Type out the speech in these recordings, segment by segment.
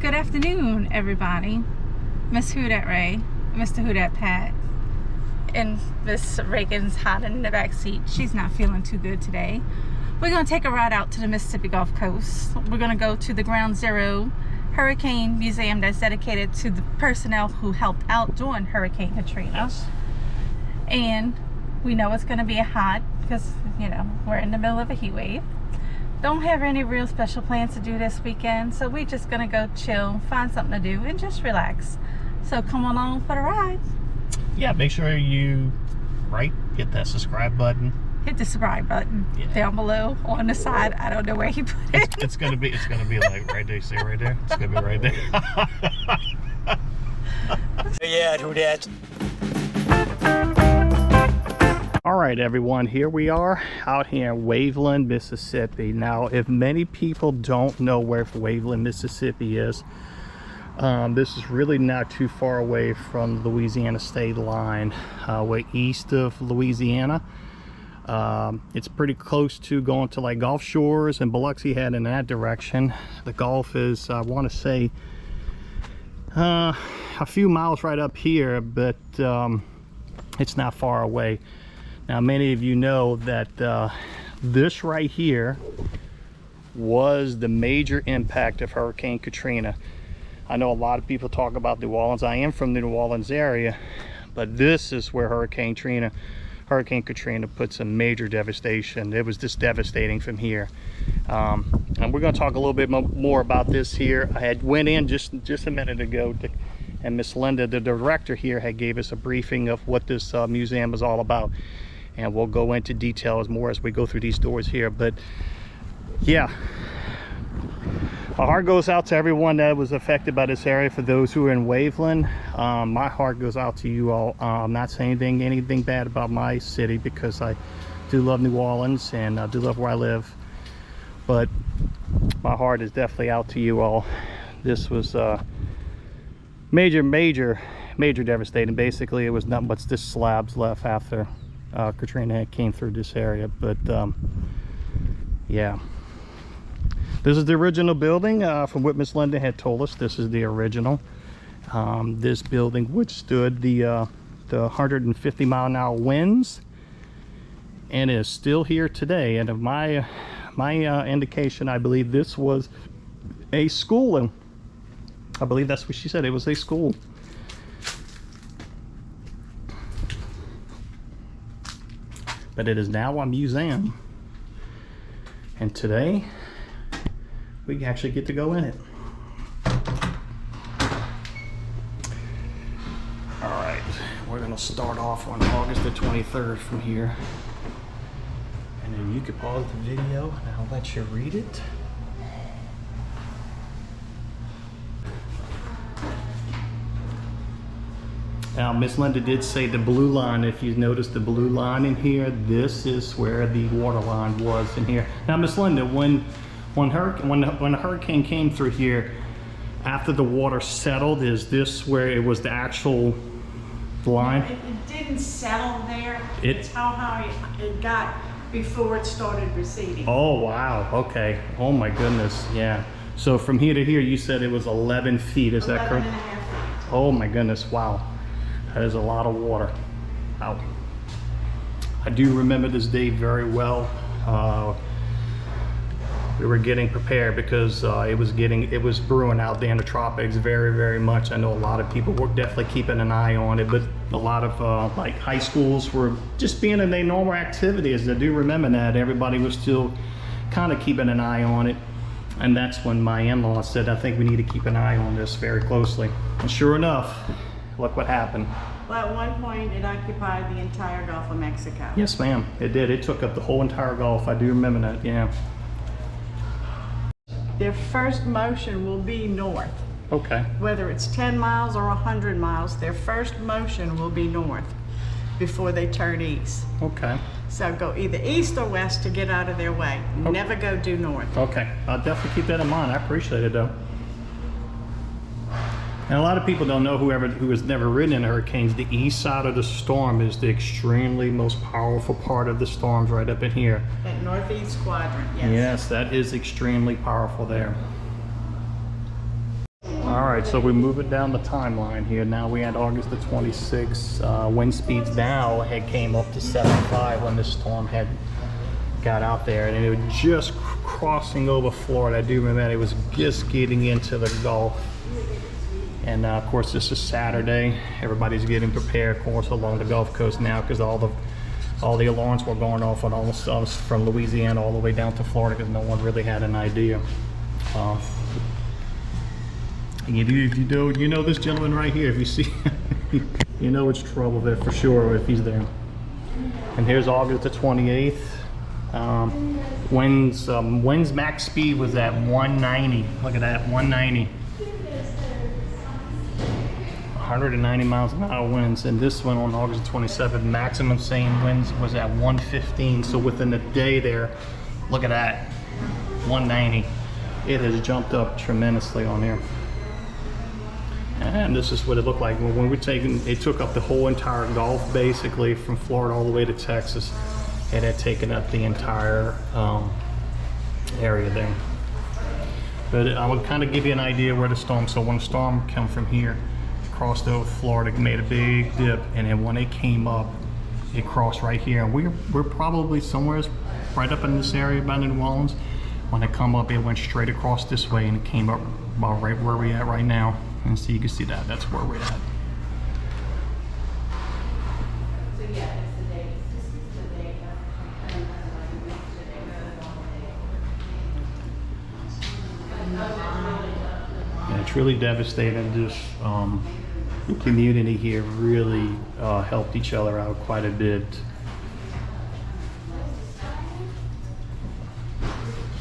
Good afternoon, everybody. Miss Who Dat Ray, Mr. Who Dat Pat, and Miss Reagan's hiding in the back seat. She's not feeling too good today. We're going to take a ride out to the Mississippi Gulf Coast. We're going to go to the Ground Zero Hurricane Museum that's dedicated to the personnel who helped out during Hurricane Katrina. Yes. And we know it's going to be hot because, you know, we're in the middle of a heat wave. Don't have any real special plans to do this weekend, so we're just gonna go chill, find something to do, and just relax. So come along for the ride. Yeah, make sure you hit that subscribe button. Hit the subscribe button down below on the side. I don't know where he put it. It's gonna be like right there. See it right there? It's gonna be right there. Yeah, who dat? All right, everyone, here we are out here in Waveland, Mississippi. Now, if many people don't know where Waveland, Mississippi is, this is really not too far away from the Louisiana state line. We're east of Louisiana. It's pretty close to going to like Gulf Shores and Biloxi Head in that direction. The Gulf is, I want to say, a few miles right up here, but it's not far away. Now, many of you know that this right here was the major impact of Hurricane Katrina. I know a lot of people talk about New Orleans. I am from the New Orleans area, but this is where Hurricane Katrina put some major devastation. It was just devastating from here. And we're going to talk a little bit more about this here. I had went in just a minute ago and Miss Linda, the director here, had gave us a briefing of what this museum is all about. And we'll go into details more as we go through these doors here. But yeah, my heart goes out to everyone that was affected by this area. For those who are in Waveland, my heart goes out to you all. I'm not saying anything bad about my city, because I do love New Orleans and I do love where I live. But my heart is definitely out to you all. This was major devastating. Basically, it was nothing but just slabs left after Katrina came through this area. But yeah, this is the original building. From what Miss Linda had told us, this is the original. This building withstood the 150-mile-an-hour winds and is still here today. And of my indication, I believe this was a school, and I believe that's what she said. It was a school. But it is now a museum, and today we actually get to go in it. All right, we're gonna start off on August the 23rd from here, and then you can pause the video and I'll let you read it. Now, Miss Linda did say the blue line. If you notice the blue line in here, this is where the water line was in here. Now, Miss Linda, when the hurricane came through here, after the water settled, is this where it was the actual line? It didn't settle there. It's how high it got before it started receding. Oh, wow. Okay. Oh, my goodness. Yeah. So from here to here, you said it was 11 feet. Is that correct? 11 and a half feet. Oh, my goodness. Wow. That is a lot of water. Wow. I do remember this day very well. We were getting prepared because it was brewing out there in the tropics very much. I know a lot of people were definitely keeping an eye on it, but a lot of like high schools were just being in their normal activities. I do remember that everybody was still kind of keeping an eye on it. And that's when my in-law said, I think we need to keep an eye on this very closely. And sure enough, look what happened. Well, at one point, it occupied the entire Gulf of Mexico. Yes, ma'am, it did. It took up the whole entire Gulf. I do remember that, yeah. Their first motion will be north. Okay. Whether it's 10 miles or 100 miles, their first motion will be north before they turn east. Okay. So go either east or west to get out of their way. Okay. Never go due north. Okay, I'll definitely keep that in mind. I appreciate it, though. And a lot of people don't know, who has never ridden in hurricanes, the east side of the storm is the extremely most powerful part of the storms right up in here. That northeast quadrant, yes. Yes, that is extremely powerful there. right, so we move it down the timeline here. Now we had August the 26th. Wind speeds now had came up to 75 when this storm had got out there, and it was just crossing over Florida. I do remember that. It was just getting into the Gulf. And of course, this is Saturday. Everybody's getting prepared, of course, along the Gulf Coast now, because all the alarms were going off on almost from Louisiana all the way down to Florida, because no one really had an idea. And you know this gentleman right here. If you see, you know it's trouble there for sure if he's there. And here's August the 28th. Wind's max speed was at 190. Look at that, 190. 190 miles an hour winds, and this one on August 27th, maximum sane winds was at 115. So within a day there, look at that, 190. It has jumped up tremendously on here. And this is what it looked like when we're taking. It took up the whole entire Gulf, basically from Florida all the way to Texas. It had taken up the entire area there. But I would kind of give you an idea where the storm. So when the storm came from here, it crossed over Florida, made a big dip, and then when it came up, it crossed right here. And we're probably somewhere right up in this area by New Orleans. When it come up, it went straight across this way, and it came up about right where we're at right now. And so you can see that, that's where we're at. So yeah, it's the date. This is the date. Yeah, it's really devastating. Just the community here really helped each other out quite a bit.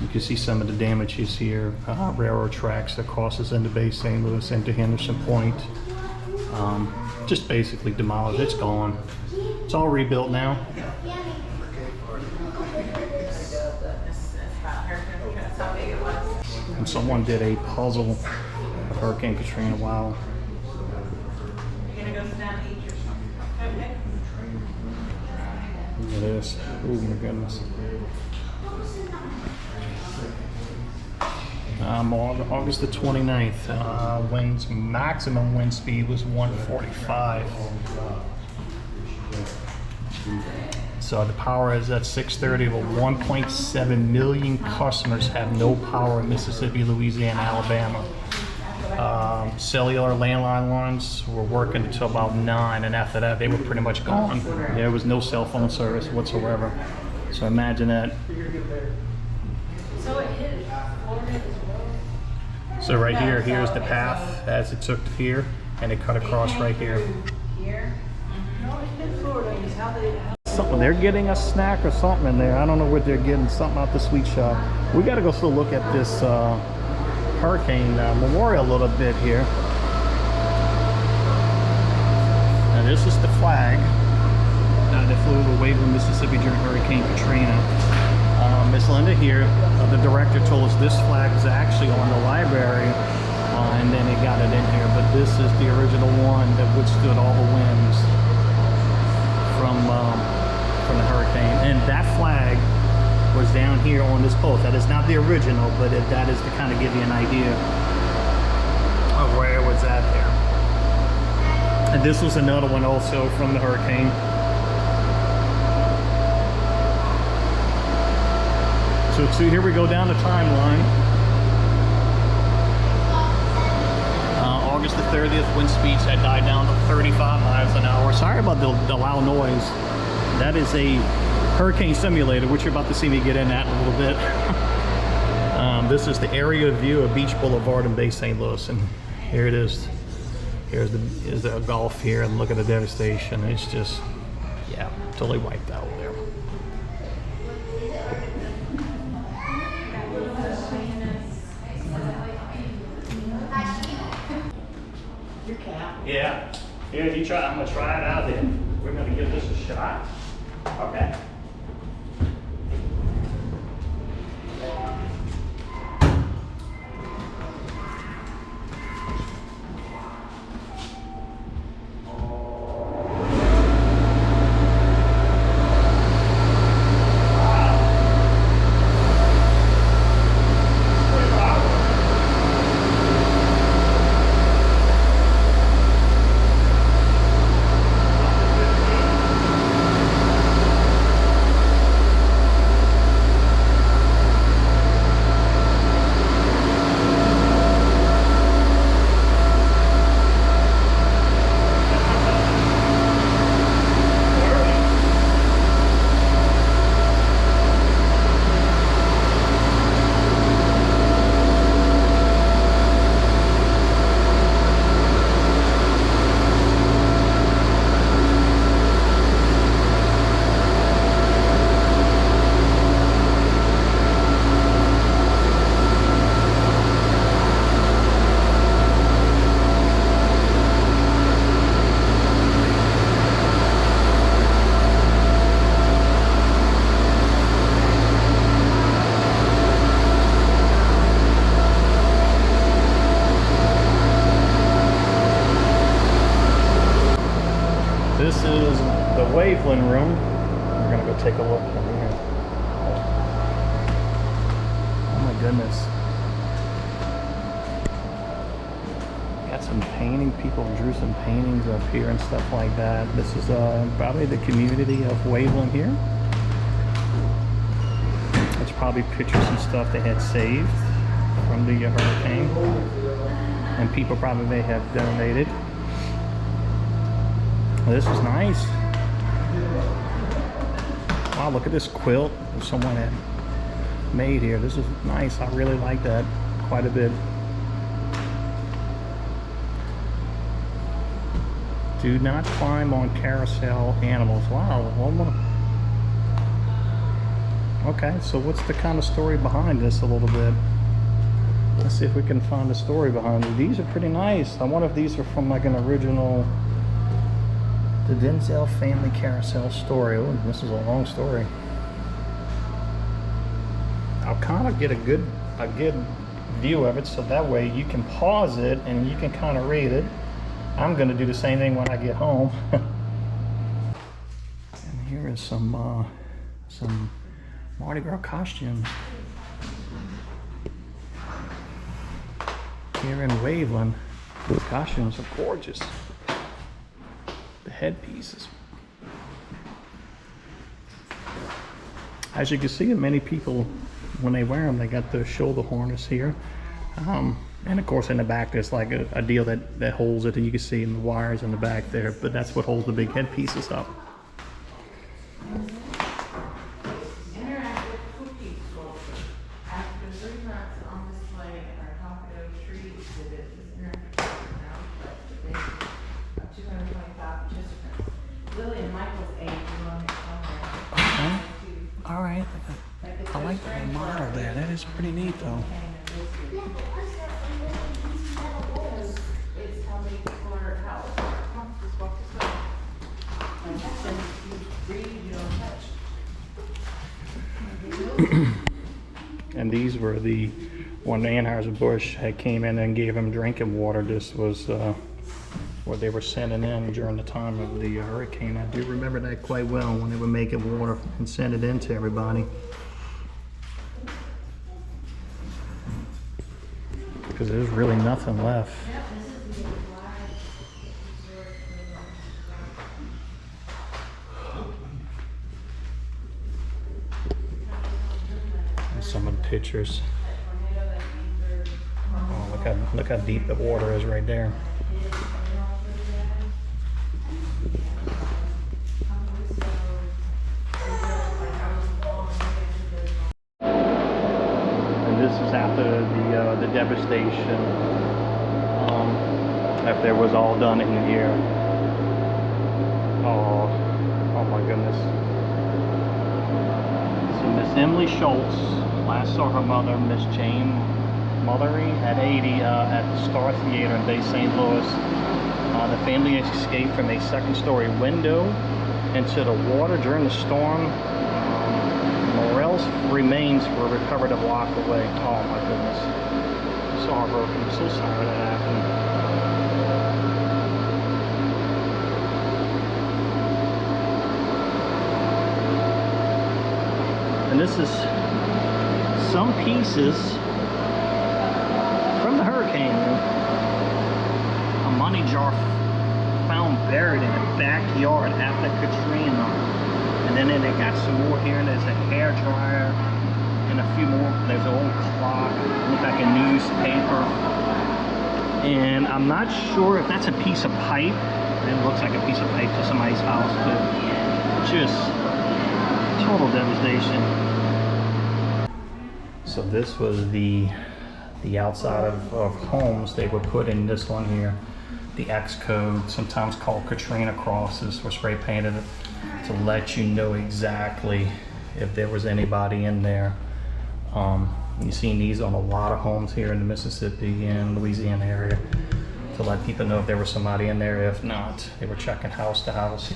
You can see some of the damages here. Railroad tracks that crosses into Bay St. Louis into Henderson Point. Just basically demolished. It's gone. It's all rebuilt now. And someone did a puzzle of Hurricane Katrina. Wow. Look at this. Oh my goodness. August the 29th, winds, maximum wind speed was 145. So the power is at 6:30, but 1.7 million customers have no power in Mississippi, Louisiana, Alabama. Cellular landline lines were working until about 9, and after that they were pretty much gone. There was no cell phone service whatsoever. So imagine that. So it hit Florida as well. So right here, here's the path as it took to here, and it cut across right here. Here? No, it hit Florida. Is how they. Something, they're getting a snack or something in there. I don't know what they're getting, something out the sweet shop. We got to go still look at this hurricane memorial a little bit here. Now this is the flag that flew over Waveland, Mississippi during Hurricane Katrina. Miss Linda here, the director, told us this flag is actually on the library, and then they got it in here. But this is the original one that withstood all the winds from the hurricane. And that flag was down here on this post. That is not the original, but that is to kind of give you an idea of where it was at there. And this was another one also from the hurricane. So here we go down the timeline. August the 30th, wind speeds had died down to 35 miles an hour. Sorry about the loud noise. That is a hurricane simulator, which you're about to see me get in at in a little bit. This is the area view of Beach Boulevard in Bay St. Louis, and here it is. Here's the Gulf here, and look at the devastation. It's just, yeah, totally wiped out there. Yeah. Here, you try. I'm gonna try it out then. We're gonna give this a shot. Okay. Waveland room. We're gonna go take a look in here. Oh my goodness. Got some painting, people drew some paintings up here and stuff like that. This is probably the community of Waveland here. It's probably pictures and stuff they had saved from the hurricane. And people probably may have donated. Well, this is nice. Wow, look at this quilt that someone had made here. This is nice. I really like that quite a bit. Do not climb on carousel animals. Wow. Okay, so what's the kind of story behind this a little bit? Let's see if we can find the story behind it. These are pretty nice. I wonder if these are from like an original, the Denzel family carousel story. Oh, this is a long story. I'll kind of get a good view of it, so that way you can pause it and you can kind of read it. I'm going to do the same thing when I get home. And here is some Mardi Gras costumes. Here in Waveland, the costumes are gorgeous. The headpieces. As you can see, many people, when they wear them, they got the shoulder harness here. And of course in the back there's like a deal that holds it, and you can see in the wires in the back there, but that's what holds the big headpieces up. Interactive cookie sculpture. After 3 months on display in our Talkative Tree exhibit, this interactive sculpture now reflects the base of 225 participants. Lily and Michael's age along somewhere. All right. I like the model there. That is pretty neat though. It's how they explore house. Come, just walk this way. And then you read, you don't touch. And these were when Anheuser-Busch had came in and gave them drinking water. This was what they were sending in during the time of the hurricane. I do remember that quite well, when they would make it water and send it in to everybody. Because there's really nothing left. And some of the pictures. Oh, look how deep the water is right there. And this is after the devastation, after it was all done in here. Oh my goodness. So Miss Emily Schultz last saw her mother, Miss Jane Mothery, at 80 at the Star Theater in Bay St. Louis. The family escaped from a second-story window into the water during the storm. Morel's remains were recovered a block away. Oh my goodness. So heartbroken. I'm so sorry that happened. And this is some pieces from the hurricane. A money jar found buried in the backyard after Katrina. And then they got some more here, and there's a hair dryer and a few more. There's an old clock, look like a newspaper. And I'm not sure if that's a piece of pipe. It looks like a piece of pipe to somebody's house, but just total devastation. So this was the outside of homes. They would put in this one here, the X code, sometimes called Katrina crosses, were spray painted to let you know exactly if there was anybody in there. You've seen these on a lot of homes here in the Mississippi and Louisiana area to let people know if there was somebody in there. If not, they were checking house to house.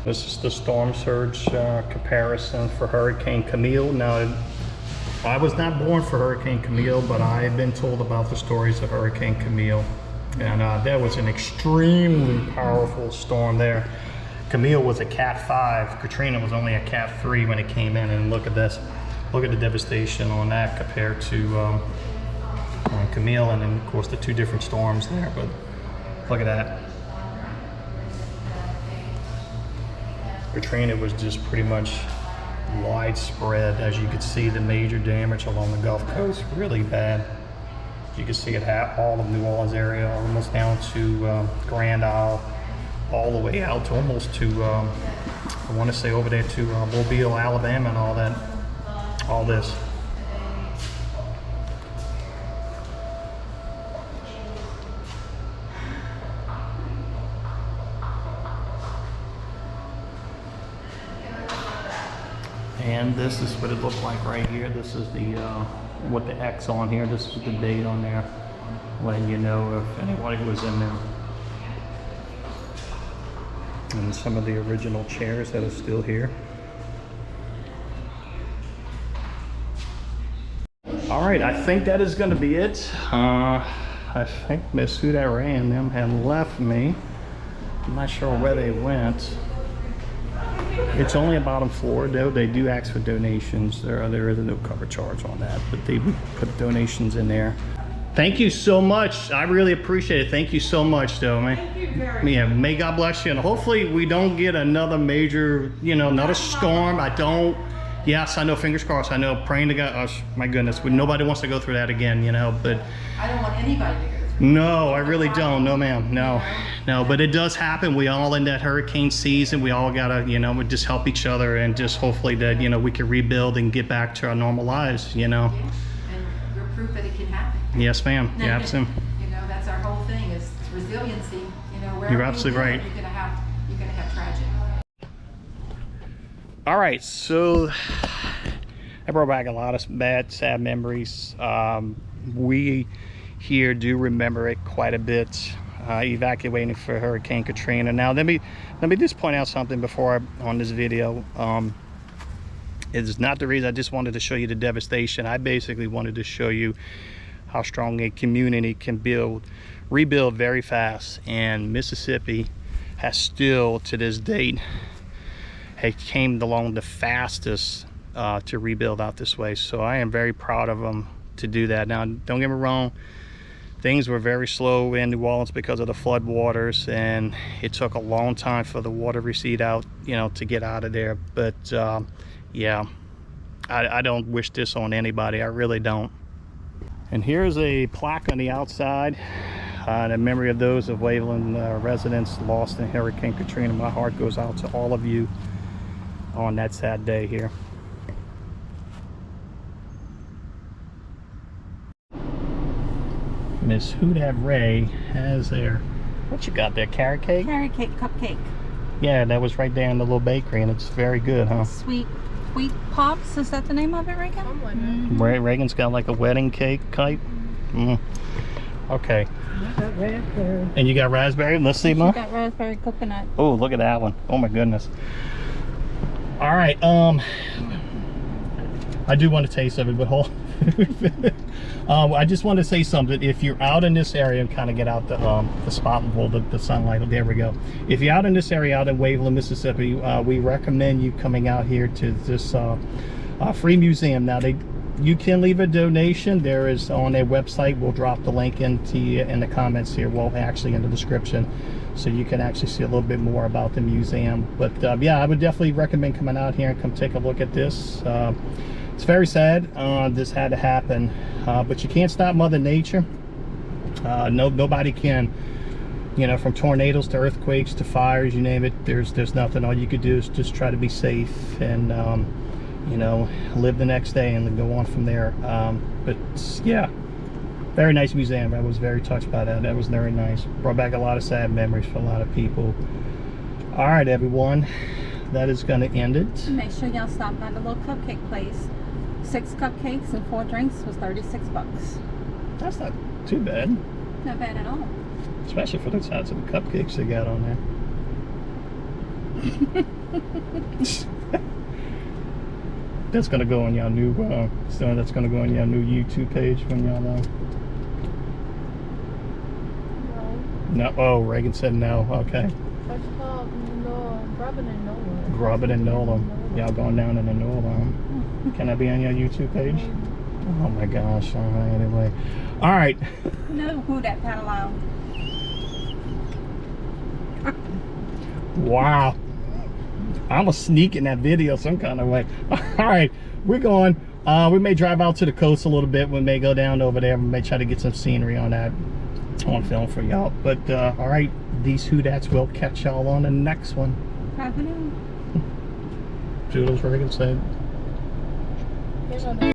This is the storm surge comparison for Hurricane Camille. Now, I was not born for Hurricane Camille, but I've been told about the stories of Hurricane Camille. And that was an extremely powerful storm there. Camille was a Cat 5. Katrina was only a Cat 3 when it came in. And look at this. Look at the devastation on that compared to Camille, and then of course the two different storms there. But look at that. Katrina was just pretty much widespread. As you could see, the major damage along the Gulf Coast, really bad. You can see it all of New Orleans area, almost down to Grand Isle, all the way out to almost to, I want to say over there to Mobile, Alabama, and all that, all this. And this is what it looked like right here. This is the with the X on here. This is the date on there, letting you know if anybody was in there. And some of the original chairs that are still here. All right, I think that is going to be it. I think Miss Huda Ray and them had left me. I'm not sure where they went. It's only a bottom floor, though. They do ask for donations. There is no cover charge on that, but they put donations in there. Thank you so much. I really appreciate it. Thank you so much, though, man. Thank you very much. Yeah, may God bless you, and hopefully we don't get another major, another storm. Yes, I know, fingers crossed. I know, praying to God. Oh, my goodness, nobody wants to go through that again, but I don't want anybody to go through. no, I really don't. No, ma'am. No, but it does happen. We all in that hurricane season. We all gotta, we just help each other, and just hopefully that, we can rebuild and get back to our normal lives, Yeah, and we're proof that it can happen. Yes, ma'am. Yeah, absolutely. That's our whole thing is resiliency. Wherever You're absolutely right. You're gonna have tragic. All right, so I brought back a lot of bad, sad memories. We here do remember it quite a bit. Evacuating for Hurricane Katrina. Now, let me just point out something before on this video. It's not the reason. I just wanted to show you the devastation. I basically wanted to show you how strong a community can rebuild very fast. And Mississippi has still, to this date, came along the fastest to rebuild out this way. So I am very proud of them to do that. Now, don't get me wrong, things were very slow in New Orleans because of the flood waters, and it took a long time for the water to recede out, to get out of there. But yeah, I don't wish this on anybody. I really don't. And here's a plaque on the outside in memory of those of Waveland residents lost in Hurricane Katrina. My heart goes out to all of you on that sad day here. Miss Huda Ray has there. What you got there? Carrot cake? Carrot cake, cupcake. Yeah, that was right there in the little bakery, and it's very good, huh? Sweet Wheat Pops, is that the name of it, Reagan? Mm-hmm. Reagan's got like a wedding cake type. Okay. And you got raspberry? Let's see, Mom. Got raspberry coconut. Oh, look at that one. Oh my goodness. All right. I do want to taste of it, but hold. I just want to say something. If you're out in this area, and kind of get out the spot and hold the sunlight. There we go. If you're out in this area, out in Waveland, Mississippi, we recommend you coming out here to this free museum. Now, you can leave a donation. There is on their website. We'll drop the link into you in the comments here. Well, actually in the description, so you can actually see a little bit more about the museum. But yeah, I would definitely recommend coming out here and come take a look at this. It's very sad this had to happen, but you can't stop Mother Nature. Nobody can, from tornadoes to earthquakes to fires, you name it. There's nothing. All you could do is just try to be safe and live the next day and then go on from there. But yeah, very nice museum. I was very touched by that. That was very nice. Brought back a lot of sad memories for a lot of people. All right, everyone, that is going to end it. Make sure y'all stop by the little cupcake place. 6 cupcakes and 4 drinks was $36. That's not too bad. Not bad at all. Especially for the size of the cupcakes they got on there. That's gonna go on your new so that's gonna go on your new YouTube page when y'all no. Oh, Reagan said no. Okay. What's it called? No, Grubbin and Nolan. Grubbin and Nolan. Y'all going down in the Nolan. Can I be on your YouTube page? Oh my gosh. All right, anyway. All right. No, who that pedal out? Wow. I'm a sneak in that video some kind of way. All right, we're going. We may drive out to the coast a little bit. We may go down over there. We may try to get some scenery on that on film for y'all. But all right, these Who-Dats will catch y'all on the next one. Happening. Toodles, Reagan said. Here's on the